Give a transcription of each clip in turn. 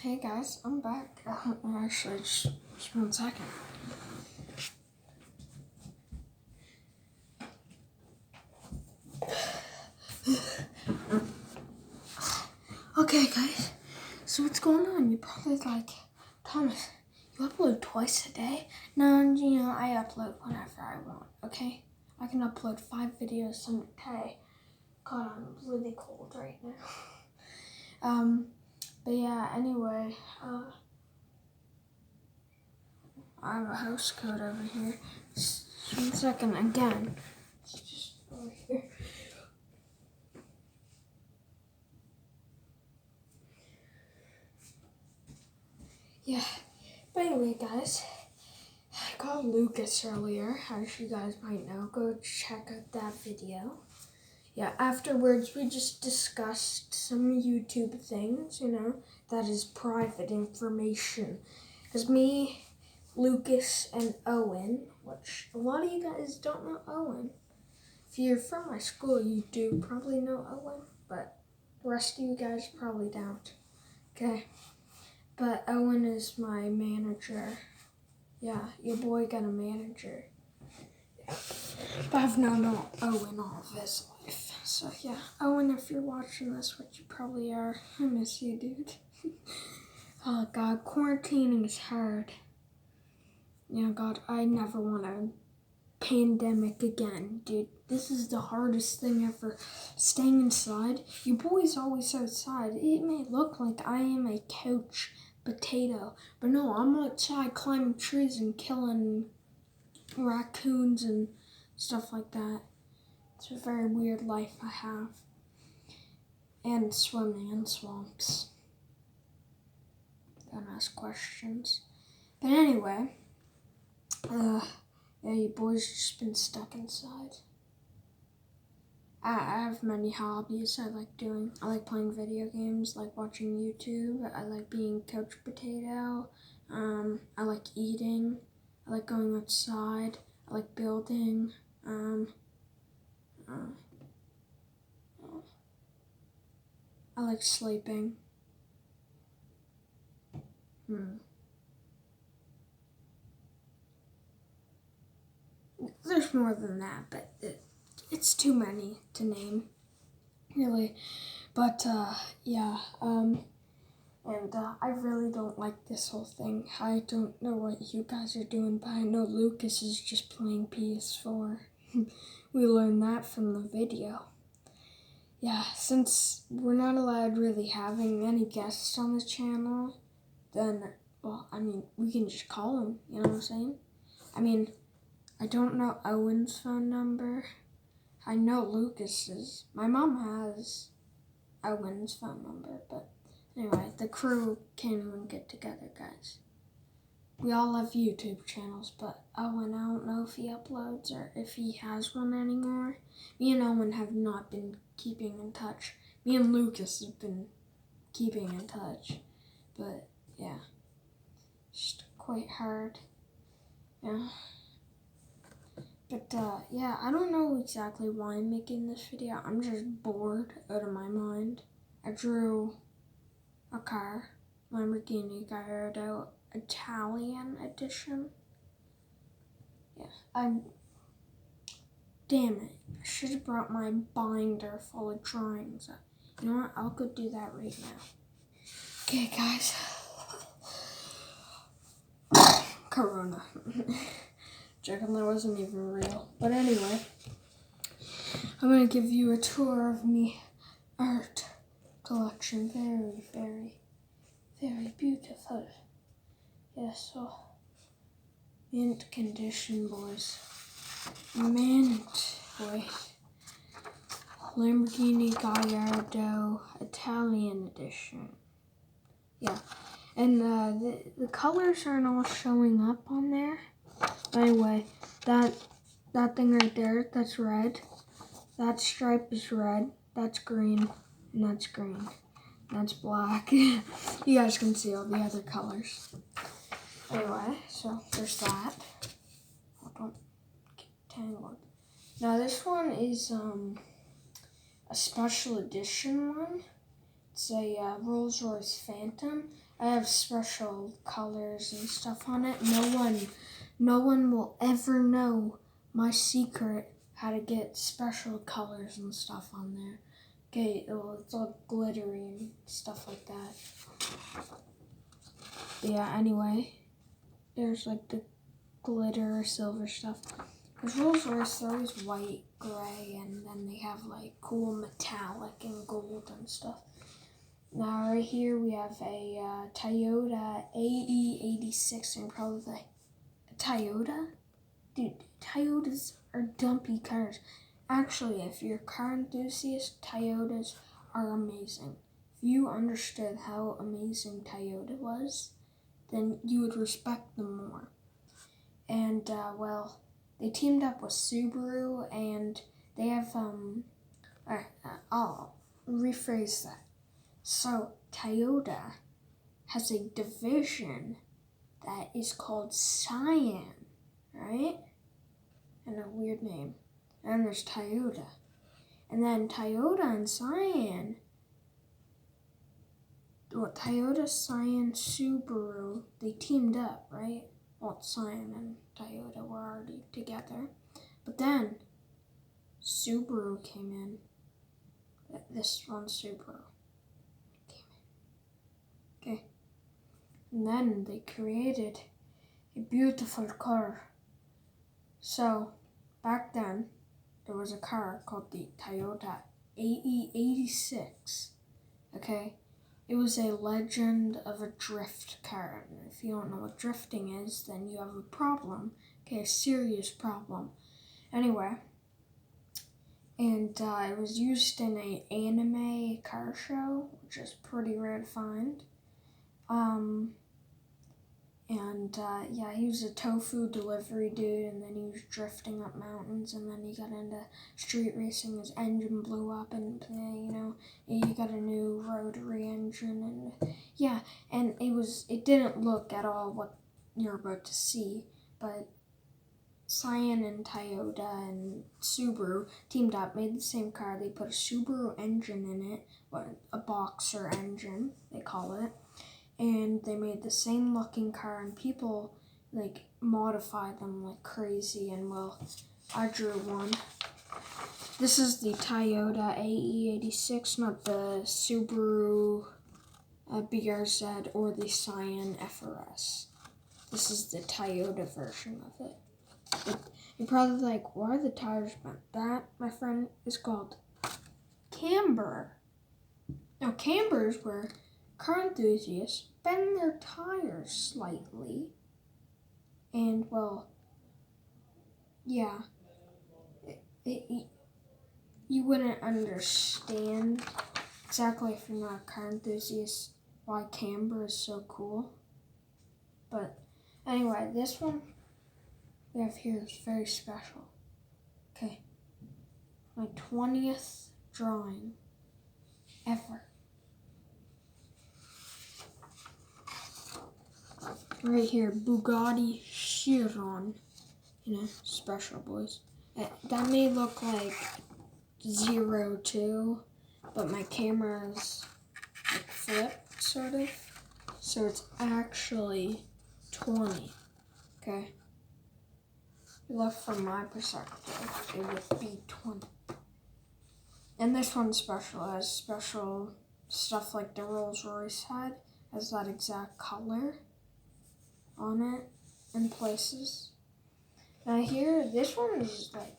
Hey guys, I'm back. Actually, just 1 second. Okay guys, so what's going on? You're probably like, Thomas, you upload twice a day? No, I upload whenever I want, okay? I can upload 5 videos in a day. God, I'm really cold right now. But yeah, anyway, I have a house code over here. Just 1 second again. It's just over here. Yeah, but anyway, guys, I called Lucas earlier, as you guys might know. Go check out that video. Yeah, afterwards, we just discussed some YouTube things, that is private information. Because me, Lucas, and Owen, which a lot of you guys don't know Owen. If you're from my school, you do probably know Owen, but the rest of you guys probably don't. Okay. But Owen is my manager. Yeah, your boy got a manager. Yeah. But I've known Owen all of his life. So yeah, Owen, if you're watching this, which you probably are, I miss you, dude. Oh God, quarantining is hard. God, I never want a pandemic again, dude. This is the hardest thing ever. Staying inside. Your boy's always outside. It may look like I am a couch potato, but no, I'm outside climbing trees and killing raccoons and stuff like that. It's a very weird life I have. And swimming in swamps. Don't ask questions. But anyway, yeah, your boy's just been stuck inside. I have many hobbies I like doing. I like playing video games, I like watching YouTube, I like being couch potato, I like eating, I like going outside, I like building, I like sleeping. There's more than that, but it's too many to name, really. But yeah, and I really don't like this whole thing. I don't know what you guys are doing, but I know Lucas is just playing PS4. We learned that from the video. Yeah, since we're not allowed really having any guests on the channel, then, we can just call him, you know what I'm saying? I don't know Owen's phone number. I know Lucas's. My mom has Owen's phone number, but anyway, the crew can't even get together, guys. We all have YouTube channels, but Owen, I don't know if he uploads or if he has one anymore. Me and Owen have not been keeping in touch. Me and Lucas have been keeping in touch, but yeah, just quite hard. Yeah. But yeah, I don't know exactly why I'm making this video. I'm just bored out of my mind. I drew a car, Lamborghini Gallardo Italian edition. Yeah, damn it, I should have brought my binder full of drawings. You know what, I'll go do that right now. Okay, guys. Corona. Joking, that wasn't even real. But anyway, I'm going to give you a tour of me art collection. Very, very, very beautiful. Yeah, so, mint condition, boys. Mint, boys. Lamborghini Gallardo Italian edition. Yeah, and the colors aren't all showing up on there. Anyway, that thing right there, that's red. That stripe is red. That's green, and that's green. That's black. You guys can see all the other colors. Anyway, so there's that. Oh, don't get tangled. Now this one is a special edition one. It's a Rolls-Royce Phantom. I have special colors and stuff on it. No one will ever know my secret how to get special colors and stuff on there. Okay, well, it's all glittery and stuff like that. Yeah, anyway, there's like the glitter silver stuff. Because Rolls Royce, they're always white, gray, and then they have like cool metallic and gold and stuff. Now right here we have a Toyota AE86, and probably like a Toyota? Dude, Toyotas are dumpy cars. Actually, if you're a car enthusiast, Toyotas are amazing. If you understood how amazing Toyota was, then you would respect them more. And, well, they teamed up with Subaru, and they have, I'll rephrase that. So, Toyota has a division that is called Scion, right? And a weird name. And there's Toyota. And then Toyota and Scion, well, Toyota, Scion, Subaru, they teamed up, right? Well, Scion and Toyota were already together. But then Subaru came in. This one Subaru came in. Okay. And then they created a beautiful car. So, back then, there was a car called the Toyota AE86, okay? It was a legend of a drift car. And if you don't know what drifting is, then you have a problem, okay, a serious problem. Anyway, and it was used in an anime car show, which is pretty rare to find. Yeah, he was a tofu delivery dude, and then he was drifting up mountains, and then he got into street racing. His engine blew up, and he got a new rotary engine, and yeah, and it didn't look at all what you're about to see, but Scion and Toyota and Subaru teamed up, made the same car. They put a Subaru engine in it, a boxer engine, they call it. And they made the same looking car, and people like modified them like crazy. And well, I drew one. This is the Toyota AE86, not the Subaru BRZ or the Scion FRS. This is the Toyota version of it. You're probably like, why are the tires bent? That, my friend, is called camber. Now, camber is where car enthusiasts bend their tires slightly, and well, yeah, you wouldn't understand exactly if you're not a car enthusiast why camber is so cool. But anyway, this one we have here is very special. Okay, my 20th drawing ever. Right here, Bugatti Chiron. Special boys. That may look like 02, but my camera is like flipped, sort of. So it's actually 20. Okay? Look from my perspective, it would be 20. And this one's special. It has special stuff like the Rolls Royce had, has that exact color on it in places. Now here, this one is like,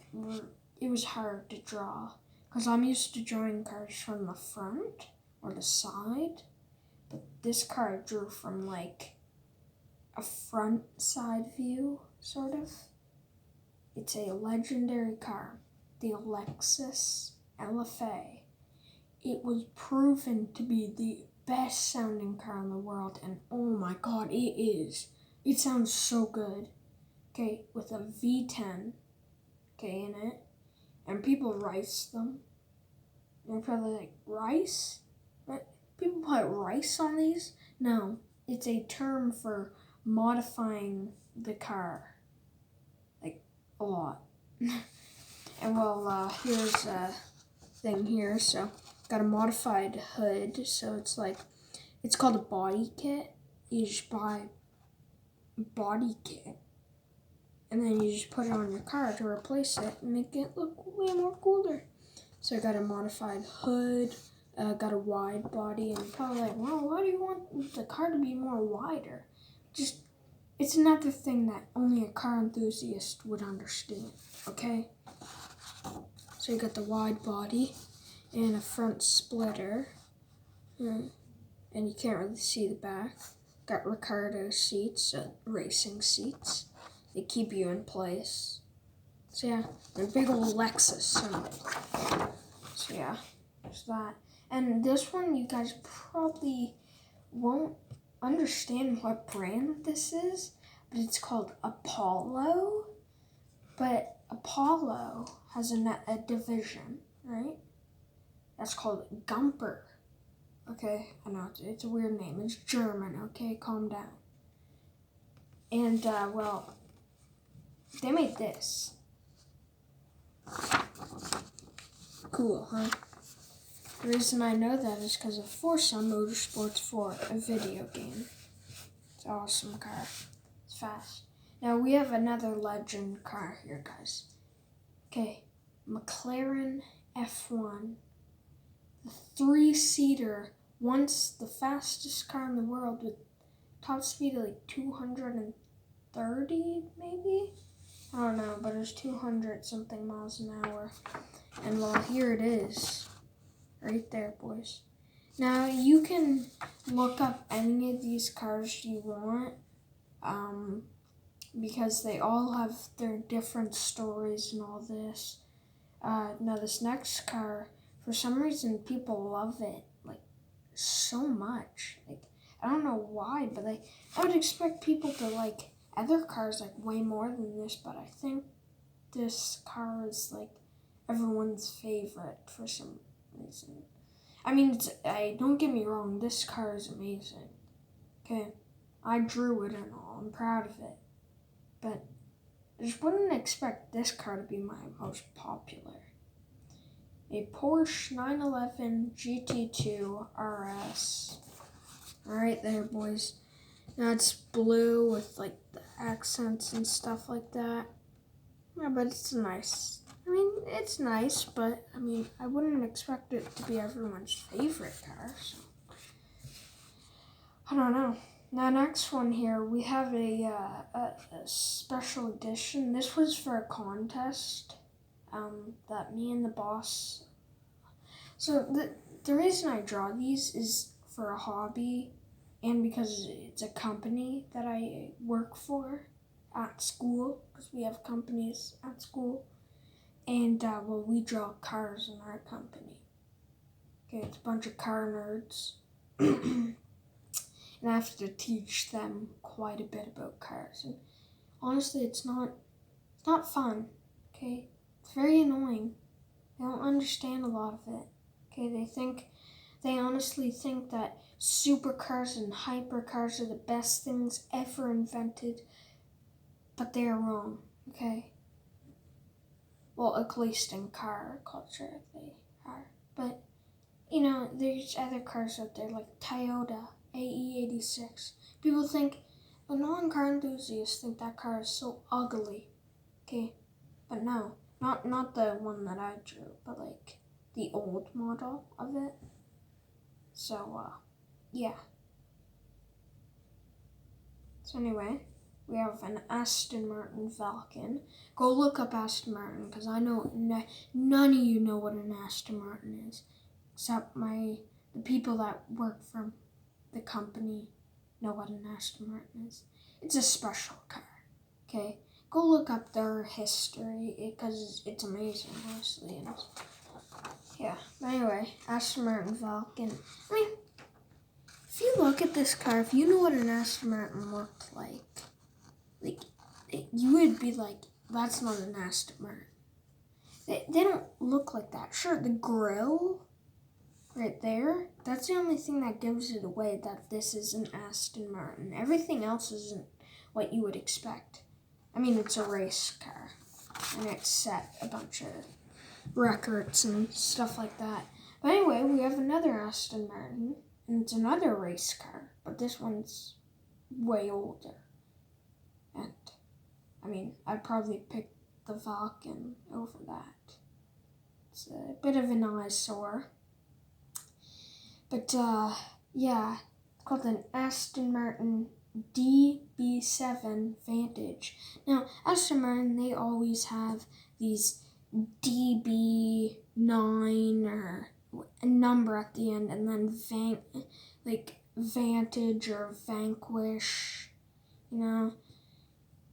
it was hard to draw because I'm used to drawing cars from the front or the side, but this car I drew from like a front side view, sort of. It's a legendary car, the Lexus LFA. It was proven to be the best sounding car in the world, and oh my god, it is. It sounds so good. Okay, with a V10, okay, in it, and people rice them. They're probably like, rice? What? People put rice on these? No, it's a term for modifying the car, like, a lot. And well, here's a thing here, so got a modified hood, so it's It's called a body kit. You just buy a body kit, and then you just put it on your car to replace it and make it look way more cooler. So I got a modified hood, got a wide body, and you're probably like, well, why do you want the car to be more wider? Just, it's another thing that only a car enthusiast would understand, okay? So you got the wide body and a front splitter, and you can't really see the back. Got Ricardo seats, racing seats. They keep you in place. So yeah, and a big old Lexus symbol. So yeah, there's that. And this one, you guys probably won't understand what brand this is, but it's called Apollo. But Apollo has a division, right? That's called Gumper. Okay, I know, it's a weird name. It's German, okay? Calm down. And, well, they made this. Cool, huh? The reason I know that is because of Forza Motorsports 4, a video game. It's an awesome car. It's fast. Now, we have another legend car here, guys. Okay, McLaren F1. The 3-seater, once the fastest car in the world with top speed of like 230 maybe? I don't know, but it was 200 something miles an hour. And well, here it is. Right there, boys. Now, you can look up any of these cars you want, because they all have their different stories and all this. Now, this next car, for some reason, people love it, like, so much. Like, I don't know why, but I would expect people to like other cars, like, way more than this, but I think this car is, like, everyone's favorite for some reason. I mean, don't get me wrong, this car is amazing, okay? I drew it and all, I'm proud of it, but I just wouldn't expect this car to be my most popular. A Porsche 911 GT2 RS. Alright there, boys. Now it's blue with like the accents and stuff like that. Yeah, but it's nice. I mean, it's nice, but I mean, I wouldn't expect it to be everyone's favorite car, so I don't know. Now, next one here, we have a special edition. This was for a contest that me and the boss. So the reason I draw these is for a hobby and because it's a company that I work for at school, because we have companies at school. And, well, we draw cars in our company. Okay, it's a bunch of car nerds. And I have to teach them quite a bit about cars. And honestly, it's not fun, okay? It's very annoying. They don't understand a lot of it, okay? They honestly think that supercars and hypercars are the best things ever invented, but they are wrong, okay? Well, at least in car culture, they are. But, you know, there's other cars out there like Toyota AE86. People think, the non-car enthusiasts think that car is so ugly, okay? But no, not the one that I drew, but like the old model of it. So, yeah. So anyway, we have an Aston Martin Falcon. Go look up Aston Martin, because I know none of you know what an Aston Martin is, except the people that work for the company know what an Aston Martin is. It's a special car, okay? Go look up their history, because it's amazing, honestly. And yeah, but anyway, Aston Martin Falcon. I mean, if you look at this car, if you knew what an Aston Martin looked like you would be like, that's not an Aston Martin. They don't look like that. Sure, the grille right there, that's the only thing that gives it away that this is an Aston Martin. Everything else isn't what you would expect. I mean, it's a race car, and it set a bunch of records and stuff like that. But anyway, we have another Aston Martin, and it's another race car, but this one's way older. And I mean, I'd probably pick the Falcon over that. It's a bit of an eyesore. But yeah, it's called an Aston Martin DB7 Vantage. Now, Aston Martin, they always have these DB9 or a number at the end, and then Vantage or Vanquish, you know.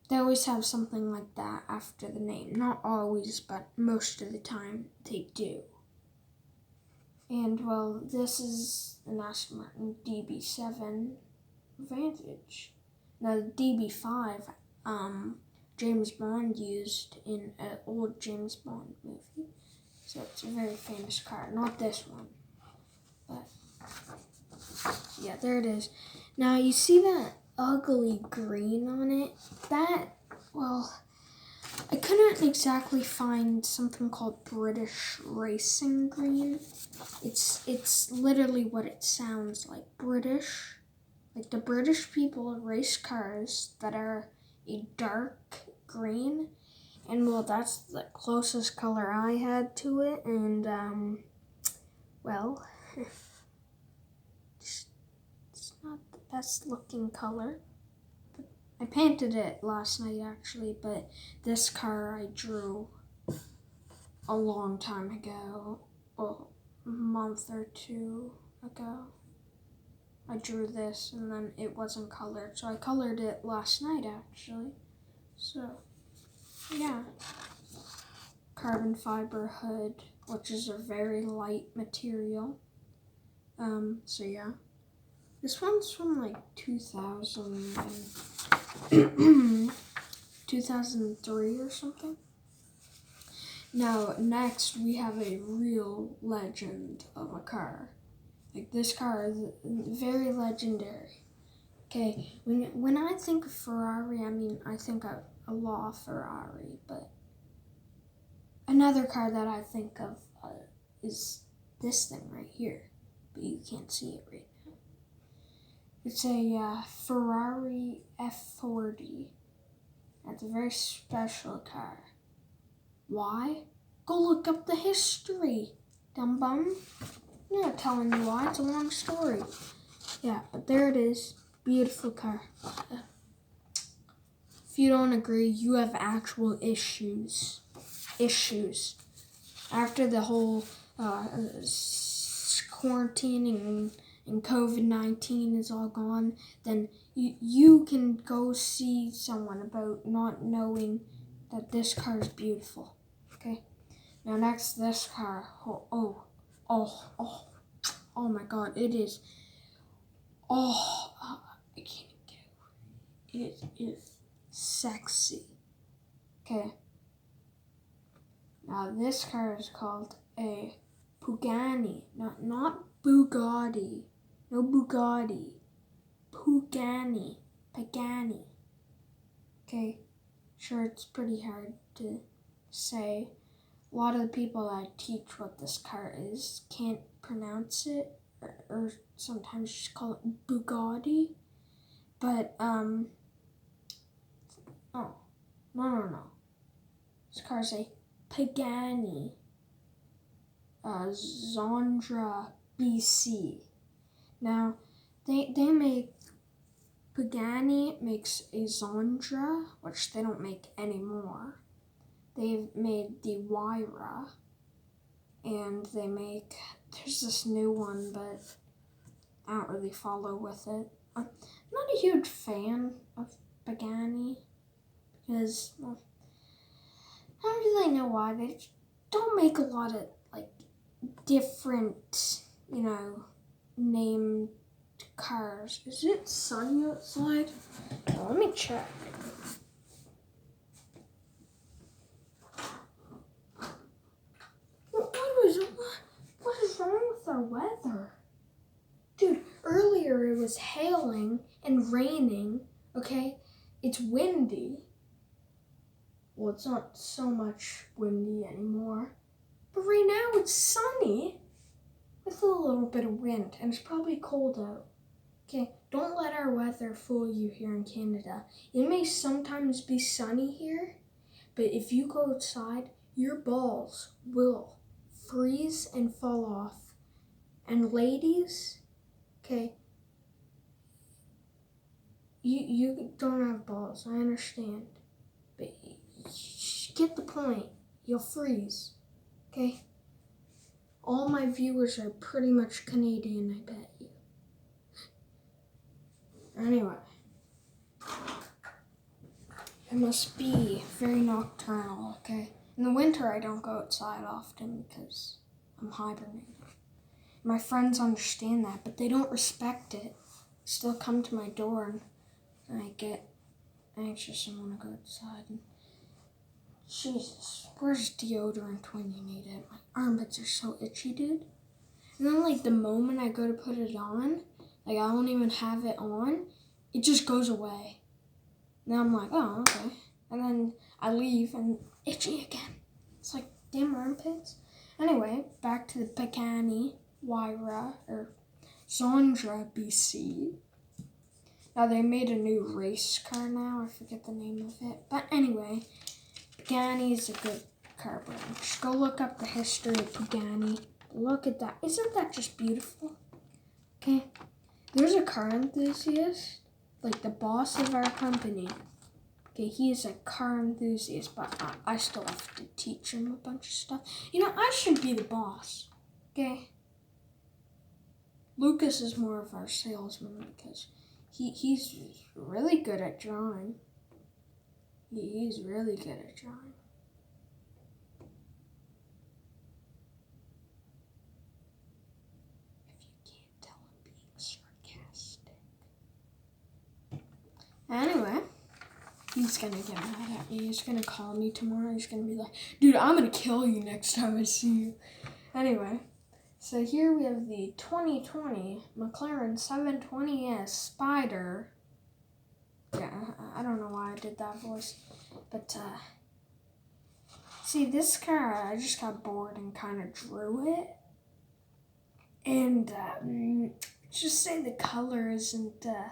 They always have something like that after the name. Not always, but most of the time they do. And well, this is an Aston Martin DB7 Vantage. Now the DB5, James Bond used in an old James Bond movie. So it's a very famous car. Not this one, but yeah, there it is. Now you see that ugly green on it? I couldn't exactly find something called British Racing Green. It's literally what it sounds like, British. Like the British people race cars that are a dark green. And well, that's the closest color I had to it. And it's not the best looking color. I painted it last night actually, but this car I drew a long time ago, well, a month or two ago. I drew this and then it wasn't colored, so I colored it last night actually. So, yeah. Carbon fiber hood, which is a very light material. So yeah. This one's from like 2003 or something. Now, next we have a real legend of a car. Like this car is very legendary. Okay, when I think of Ferrari, I mean, I think of a LaFerrari, but another car that I think of is this thing right here, but you can't see it right now. It's a Ferrari F40. It's a very special car. Why? Go look up the history, dumb bum. I'm not telling you why, it's a long story. Yeah, but there it is. Beautiful car. If you don't agree, you have actual issues. After the whole quarantining and COVID-19 is all gone, then you can go see someone about not knowing that this car is beautiful. Okay? Now next, this car. Oh my God, it is. I can't get over it. It is sexy. Okay. Now this car is called a Pagani, not Bugatti. No Bugatti. Pagani. Okay. Sure, it's pretty hard to say. A lot of the people I teach what this car is can't pronounce it, or sometimes just call it Bugatti. But no. This car's a Pagani. Zondra BC. Now, they make, Pagani makes a Zondra, which they don't make anymore. They've made the Huayra, and there's this new one, but I don't really follow with it. I'm not a huge fan of Pagani, because, well, I don't really know why. They don't make a lot of, like, different, named cars. Is it sunny outside? Oh, let me check. What is wrong with our weather? Dude, earlier it was hailing and raining, okay? It's windy. Well, it's not so much windy anymore. But right now it's sunny. with a little bit of wind, and it's probably cold out. Okay, don't let our weather fool you here in Canada. It may sometimes be sunny here, but if you go outside, your balls will freeze and fall off. And ladies, okay, you don't have balls, I understand. But you get the point. You'll freeze, okay? All my viewers are pretty much Canadian, I bet you. Anyway. It must be very nocturnal, okay? In the winter, I don't go outside often because I'm hibernating. My friends understand that, but they don't respect it. Still come to my door and I get anxious and want to go outside. And Jesus, where's deodorant when you need it? My armpits are so itchy, dude. And then, like, the moment I go to put it on, like, I don't even have it on, it just goes away. Now I'm like, oh, okay. And then I leave and itchy again. It's like, damn armpits. Anyway, back to the Pagani Huayra, or Zondra, BC. Now they made a new race car now. I forget the name of it. But anyway, Pagani is a good car brand. Just go look up the history of Pagani. Look at that. Isn't that just beautiful? Okay. There's a car enthusiast, like the boss of our company. Okay, he is a car enthusiast, but I still have to teach him a bunch of stuff. You know, I should be the boss, okay? Lucas is more of our salesman because he's really good at drawing. He's really good at drawing. If you can't tell, I'm being sarcastic. Anyway. He's gonna get mad at me. He's gonna call me tomorrow. He's gonna be like, dude, I'm gonna kill you next time I see you. Anyway, so here we have the 2020 McLaren 720S Spider. Yeah, I don't know why I did that voice. But, see, this car, I just got bored and kind of drew it. And, just say the color isn't, the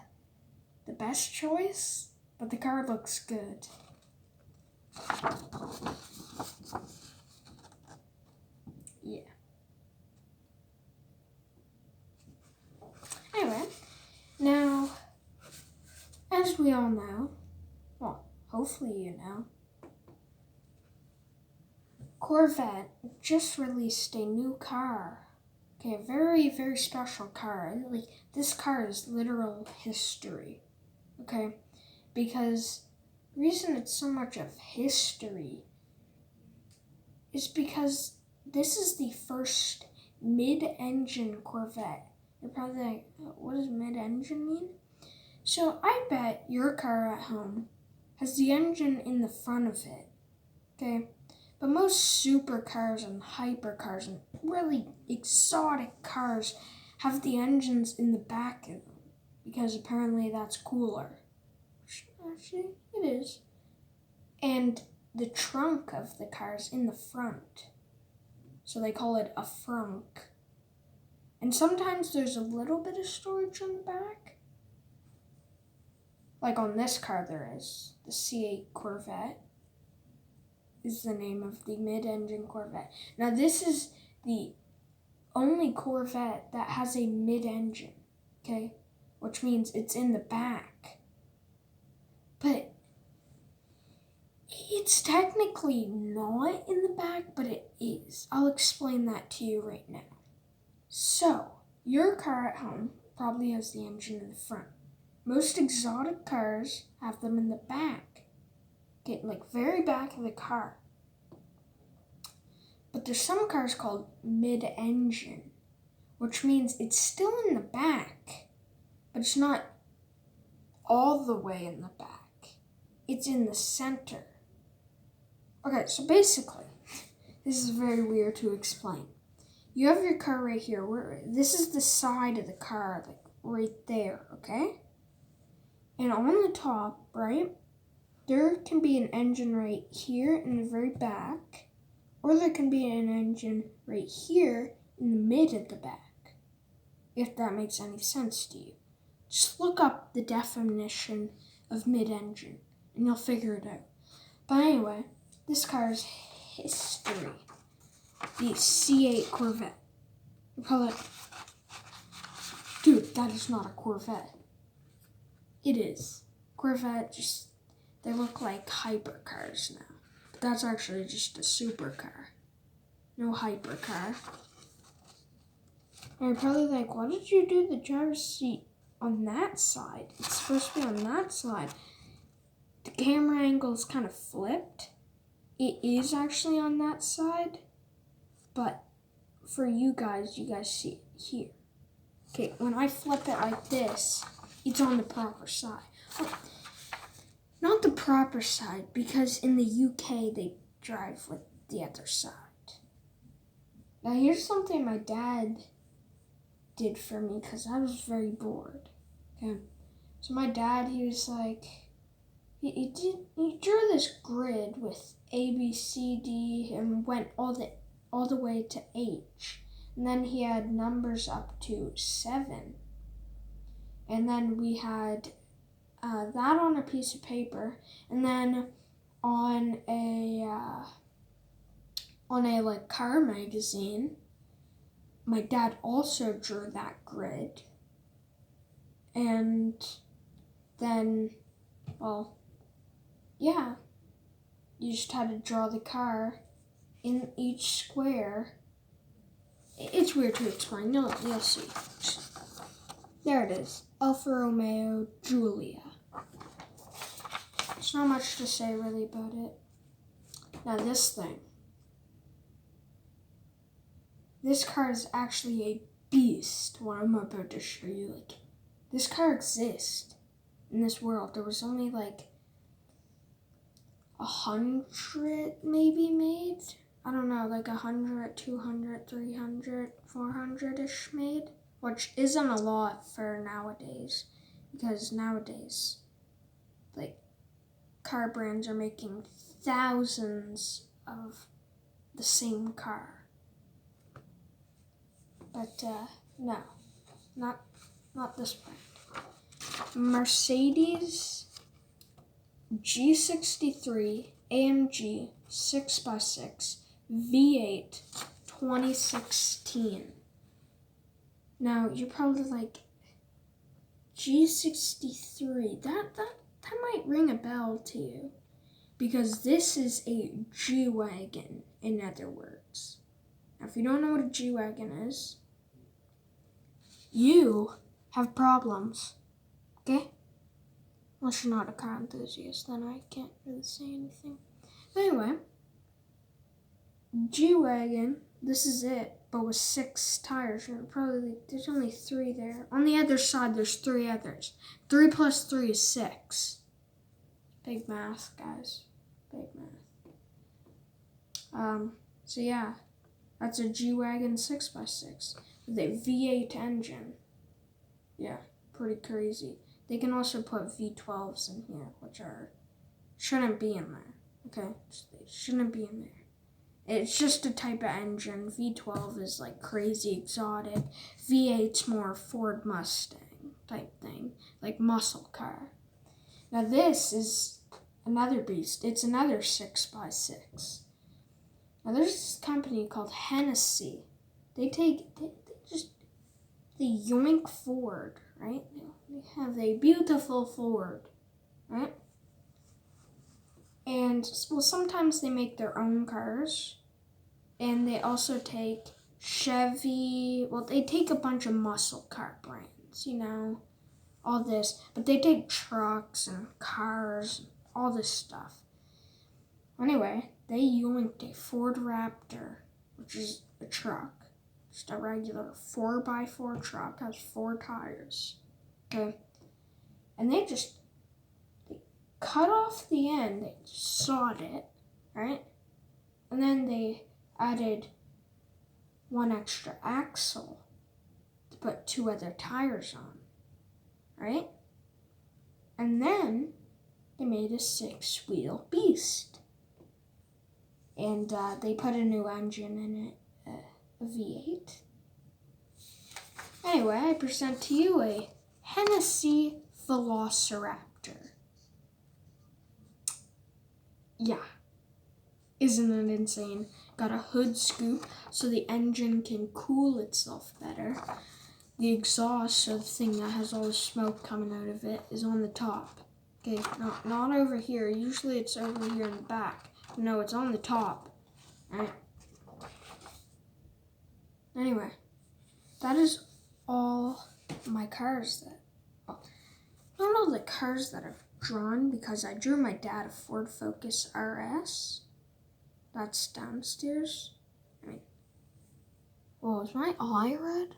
best choice. But the car looks good. Yeah. Anyway, now, as we all know, well, hopefully you know, Corvette just released a new car. Okay, a very, very special car. Like, this car is literal history. Okay? Because the reason it's so much of history is because this is the first mid-engine Corvette. You're probably like, what does mid-engine mean? So I bet your car at home has the engine in the front of it, okay? But most supercars and hypercars and really exotic cars have the engines in the back of them because apparently that's cooler. Actually, it is. And the trunk of the car is in the front. So they call it a frunk. And sometimes there's a little bit of storage on the back. Like on this car there is. The C8 Corvette is the name of the mid-engine Corvette. Now this is the only Corvette that has a mid-engine, okay? Which means it's in the back. But it's technically not in the back, but it is. I'll explain that to you right now. So, your car at home probably has the engine in the front. Most exotic cars have them in the back. Okay, like very back of the car. But there's some cars called mid-engine, which means it's still in the back, but it's not all the way in the back. It's in the center. Okay, so basically, this is very weird to explain. You have your car right here. This is the side of the car, like right there, okay? And on the top, right, there can be an engine right here in the very back, or there can be an engine right here in the mid of the back, if that makes any sense to you. Just look up the definition of mid-engine, and you'll figure it out. But anyway, this car's history. The C8 Corvette. You're probably like, dude, that is not a Corvette. It is. Corvette, they look like hypercars now. But that's actually just a supercar. No hypercar. And you're probably like, why did you do the driver's seat on that side? It's supposed to be on that side. The camera angle is kind of flipped. It is actually on that side, but for you guys see it here. Okay, when I flip it like this, it's on the proper side. Oh, not the proper side, because in the UK they drive with the other side. Now here's something my dad did for me because I was very bored. Okay, so my dad, he was like, he drew this grid with A, B, C, D, and went all the way to H. And then he had numbers up to 7. And then we had that on a piece of paper. And then on a like car magazine, my dad also drew that grid. And then, well, yeah, you just had to draw the car in each square. It's weird to explain. You'll see. There it is. Alfa Romeo Giulia. There's not much to say really about it. Now this thing. This car is actually a beast. What I'm about to show you. Like, this car exists in this world. There was only like 100 maybe made. I don't know, like 100, 200, 300, 400-ish made, which isn't a lot for nowadays, because nowadays, like, car brands are making thousands of the same car. But no, not this brand. Mercedes G63 AMG 6x6 V8 2016. Now you're probably like, G63, that might ring a bell to you, because this is a G-Wagon, in other words. Now if you don't know what a G-Wagon is, you have problems, okay? Unless you're not a car enthusiast, then I can't really say anything. Anyway, G-Wagon, this is it, but with 6 tires. Probably, there's only 3 there. On the other side, there's 3 others. 3 plus 3 is 6. Big math, guys. Big math. So yeah, that's a G-Wagon 6x6 with a V8 engine. Yeah, pretty crazy. They can also put V12s in here, which shouldn't be in there. Okay, they shouldn't be in there. It's just a type of engine. V12 is like crazy exotic. V8's more Ford Mustang type thing, like muscle car. Now this is another beast. It's another 6x6. Now there's this company called Hennessy. They yoink Ford, right? They have a beautiful Ford, right? And, well, sometimes they make their own cars. And they also take Chevy. Well, they take a bunch of muscle car brands, all this. But they take trucks and cars, all this stuff. Anyway, they yoinked a Ford Raptor, which is a truck. Just a regular 4x4 truck, has 4 tires. Okay? And they cut off the end, they sawed it, right? And then they added 1 extra axle to put 2 other tires on, right? And then they made a 6-wheel beast. And they put a new engine in it, a V8. Anyway, I present to you a Hennessy Velociraptor. Yeah, isn't it insane? Got a hood scoop so the engine can cool itself better. The exhaust, so the thing that has all the smoke coming out of it, is on the top. Okay, not over here. Usually it's over here in the back. No, it's on the top. Right. Anyway, that is all my cars that... I don't know the cars that I've drawn because I drew my dad a Ford Focus RS. That's downstairs. Oh, is my eye red?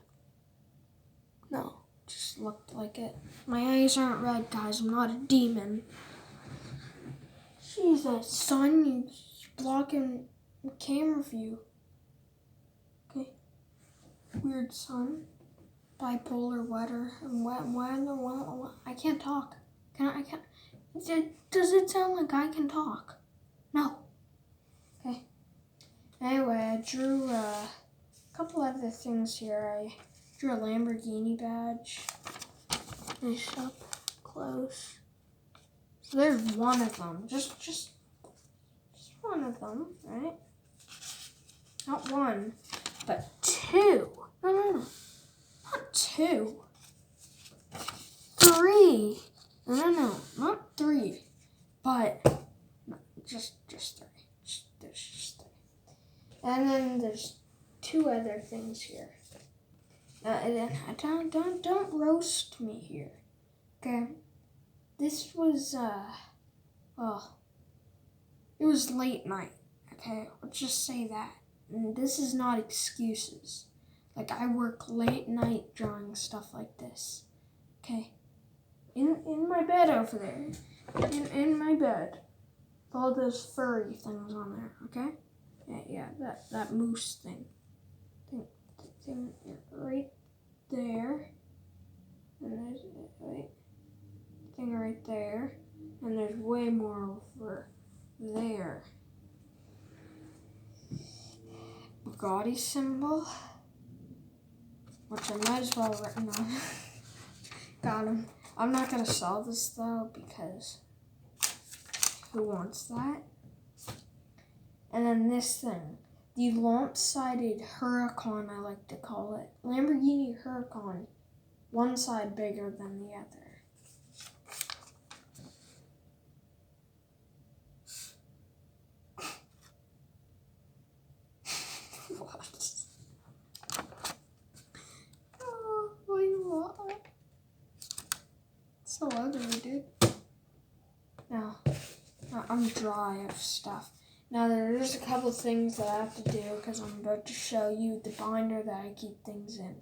No, just looked like it. My eyes aren't red, guys. I'm not a demon. Jesus, son, you're blocking the camera view. Okay. Weird sun. Bipolar weather. I can't talk. I can't. Does it sound like I can talk? No. Okay. Anyway, I drew a couple other things here. I drew a Lamborghini badge. Nice up close. So there's one of them. Just one of them, right? Not one, but two. No. Not two. Three. No, not three. But no, just three. There's just three. And then there's two other things here. Don't roast me here. Okay. This was it was late night. Okay, let's just say that. And this is not excuses. Like, I work late night drawing stuff like this. Okay. In my bed over there. In my bed. With all those furry things on there, okay? Yeah, that moose thing. Thing right there. And there's thing right there. And there's way more over there. Bugatti symbol. Which I might as well have written on. Got him. I'm not going to sell this though because who wants that? And then this thing. The launch-sided Huracan, I like to call it. Lamborghini Huracan. One side bigger than the other. So ugly, dude. Now, I'm dry of stuff. Now, there's a couple things that I have to do because I'm about to show you the binder that I keep things in.